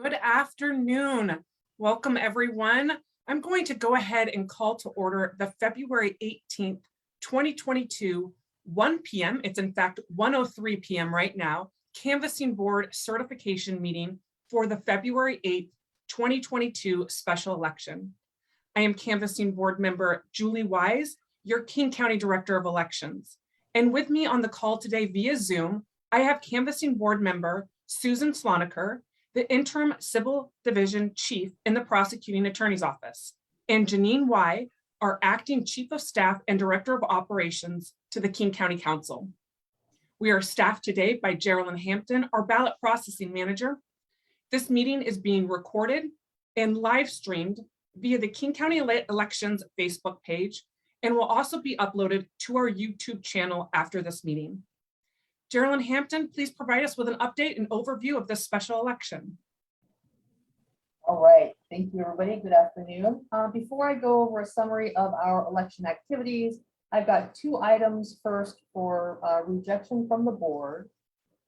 Good afternoon. Welcome, everyone. I'm going to go ahead and call to order the February 18th, 2022, 1 p.m. It's in fact 1:03 p.m. right now, Canvassing Board Certification Meeting for the February 8th, 2022 special election. I am Canvassing Board Member Julie Wise, your King County Director of Elections. And with me on the call today via Zoom, I have Canvassing Board Member Susan Slonaker, the Interim Civil Division Chief in the Prosecuting Attorney's Office, and Janine Y., our Acting Chief of Staff and Director of Operations to the King County Council. We are staffed today by Geraldine Hampton, our Ballot Processing Manager. This meeting is being recorded and live streamed via the King County Elections Facebook page and will also be uploaded to our YouTube channel after this meeting. Geraldine Hampton, please provide us with an update and overview of this special election. All right, thank you, everybody. Good afternoon. Before I go over a summary of our election activities, I've got two items first for rejection from the board.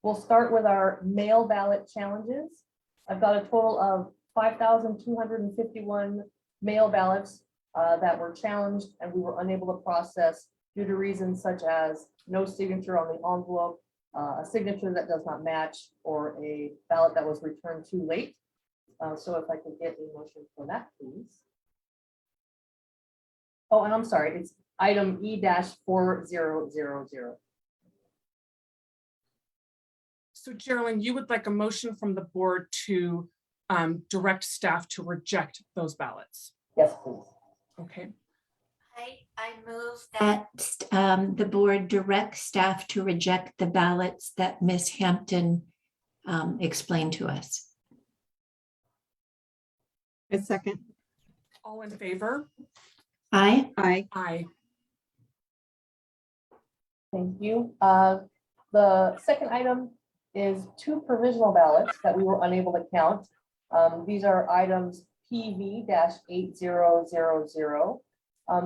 We'll start with our mail ballot challenges. I've got a total of 5,251 mail ballots that were challenged and we were unable to process due to reasons such as no signature on the envelope, a signature that does not match, or a ballot that was returned too late. So if I could get a motion for that, please. Oh, and I'm sorry, it's item E-4000. So Geraldine, you would like a motion from the board to direct staff to reject those ballots? Yes, please. Okay. I move that the board direct staff to reject the ballots that Ms. Hampton explained to us. A second. All in favor? Aye. Aye. Aye. Thank you. The second item is two provisional ballots that we were unable to count. These are items PV-8000.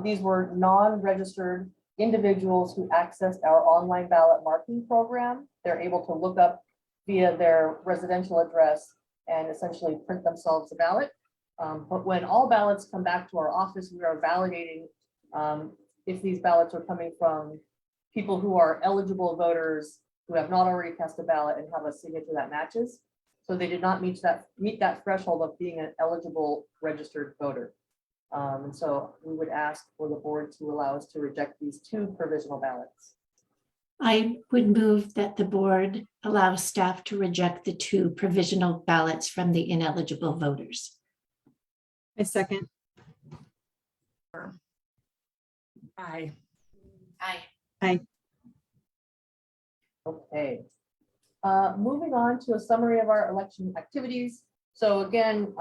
These were non-registered individuals who accessed our online ballot marking program. They're able to look up via their residential address and essentially print themselves a ballot. But when all ballots come back to our office, we are validating if these ballots are coming from people who are eligible voters who have not already cast a ballot and have a signature that matches. So they did not meet that threshold of being an eligible registered voter. And so we would ask for the board to allow us to reject these two provisional ballots. I would move that the board allow staff to reject the two provisional ballots from the ineligible voters. A second. Aye. Aye. Aye. Okay. Moving on to a summary of our election activities. So again,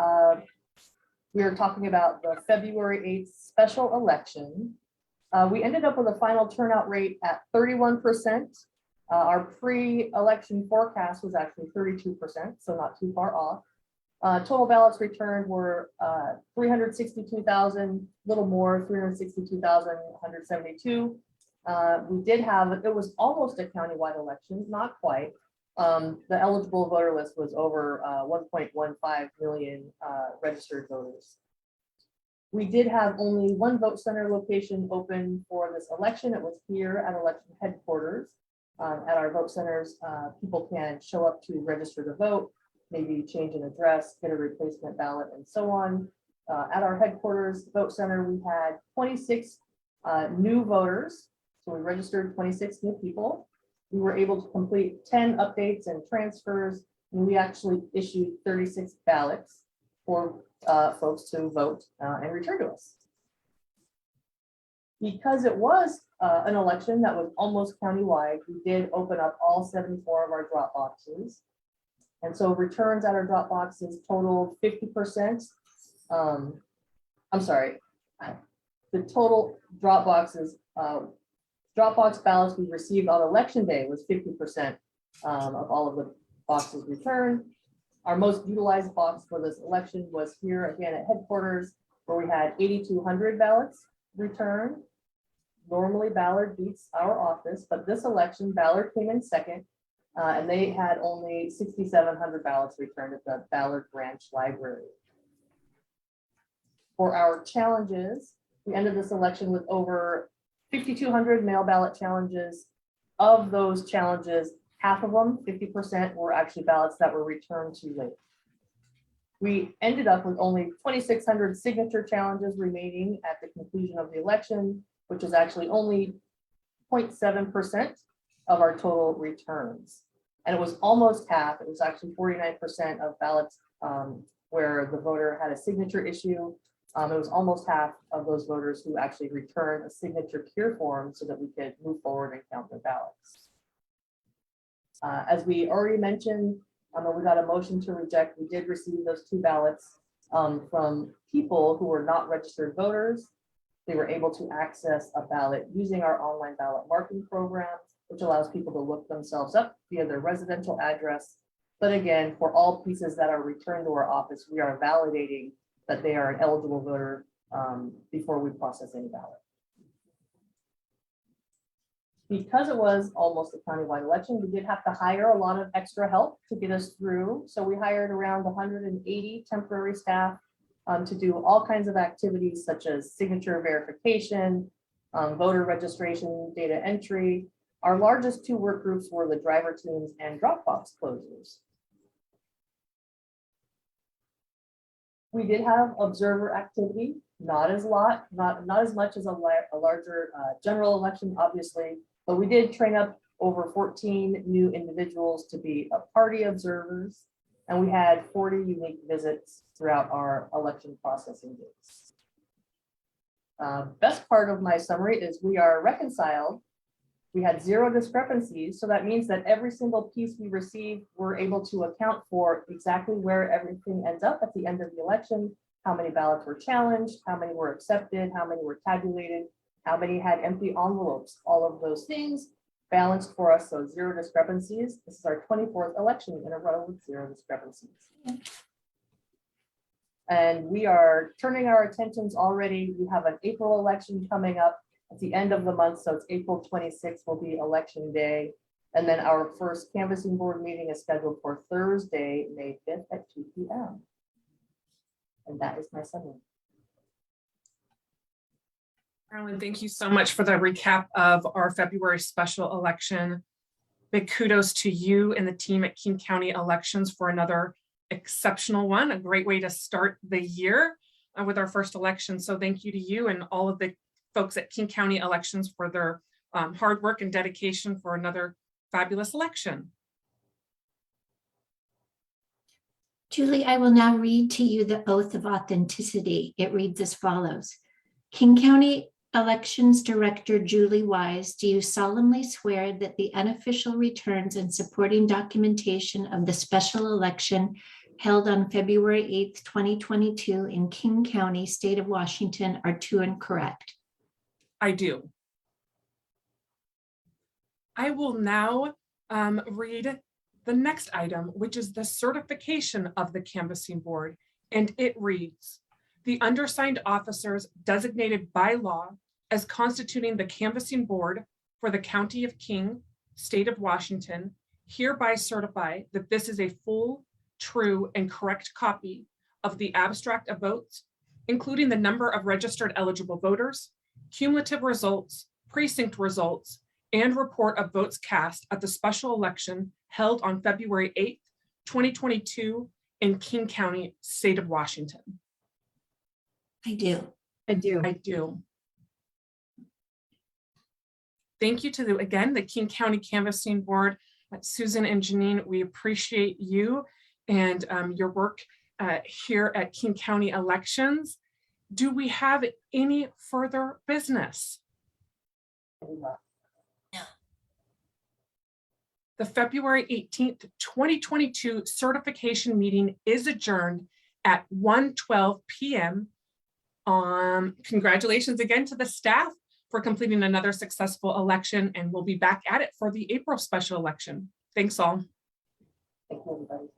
we are talking about the February 8th special election. We ended up with a final turnout rate at 31%. Our pre-election forecast was actually 32%, so not too far off. Total ballots returned were 362,000, little more, 362,172. We did have, it was almost a countywide election, not quite. The eligible voter list was over 1.15 million registered voters. We did have only one vote center location open for this election. It was here at election headquarters. At our vote centers, people can show up to register to vote, maybe change an address, get a replacement ballot, and so on. At our headquarters vote center, we had 26 new voters. So we registered 26 new people. We were able to complete 10 updates and transfers, and we actually issued 36 ballots for folks to vote and return to us. Because it was an election that was almost countywide, we did open up all 74 of our drop boxes. And so returns at our drop boxes totaled 50%. I'm sorry, the total drop boxes, Dropbox ballots we received on election day was 50% of all of the boxes returned. Our most utilized box for this election was here again at headquarters, where we had 8,200 ballots returned. Normally Ballard beats our office, but this election Ballard came in second. And they had only 6,700 ballots returned at the Ballot Branch Library. For our challenges, we ended this election with over 5,200 mail ballot challenges. Of those challenges, half of them, 50%, were actually ballots that were returned too late. We ended up with only 2,600 signature challenges remaining at the conclusion of the election, which is actually only 0.7% of our total returns. And it was almost half, it was actually 49% of ballots where the voter had a signature issue. It was almost half of those voters who actually returned a signature cure form so that we could move forward and count their ballots. As we already mentioned, we got a motion to reject. We did receive those 2 ballots from people who were not registered voters. They were able to access a ballot using our online ballot marking program, which allows people to look themselves up via their residential address. But again, for all pieces that are returned to our office, we are validating that they are an eligible voter before we process any ballot. Because it was almost a countywide election, we did have to hire a lot of extra help to get us through. So we hired around 180 temporary staff to do all kinds of activities such as signature verification, voter registration, data entry. Our largest 2 work groups were the driver teams and Dropbox closers. We did have observer activity, not as much as a larger general election, obviously, but we did train up over 14 new individuals to be party observers, and we had 40 unique visits throughout our election processing days. Best part of my summary is we are reconciled. We had 0 discrepancies, so that means that every single piece we received, we're able to account for exactly where everything ends up at the end of the election, how many ballots were challenged, how many were accepted, how many were tabulated, how many had empty envelopes, all of those things balanced for us, so 0 discrepancies. This is our 24th election in a row with 0 discrepancies. And we are turning our attentions already. We have an April election coming up at the end of the month, so it's April 26th will be election day. And then our first canvassing board meeting is scheduled for Thursday, May 5th at 2 p.m. And that is my summary. Carolyn, thank you so much for the recap of our February special election. Big kudos to you and the team at King County Elections for another exceptional one, a great way to start the year with our first election. So thank you to you and all of the folks at King County Elections for their hard work and dedication for another fabulous election. Julie, I will now read to you the oath of authenticity. It reads as follows. King County Elections Director Julie Wise, do you solemnly swear that the unofficial returns and supporting documentation of the special election held on February 8th, 2022 in King County, state of Washington are true and correct? I do. I will now read the next item, which is the certification of the canvassing board. And it reads, the undersigned officers designated by law as constituting the canvassing board for the County of King, state of Washington, hereby certify that this is a full, true, and correct copy of the abstract of votes, including the number of registered eligible voters, cumulative results, precinct results, and report of votes cast at the special election held on February 8th, 2022 in King County, state of Washington. I do. I do. I do. Thank you to, again, the King County Canvassing Board. Susan and Janine, we appreciate you and your work here at King County Elections. Do we have any further business? No. The February 18th, 2022 certification meeting is adjourned at 1:12 p.m. Congratulations again to the staff for completing another successful election, and we'll be back at it for the April special election. Thanks all. Thank you, everybody.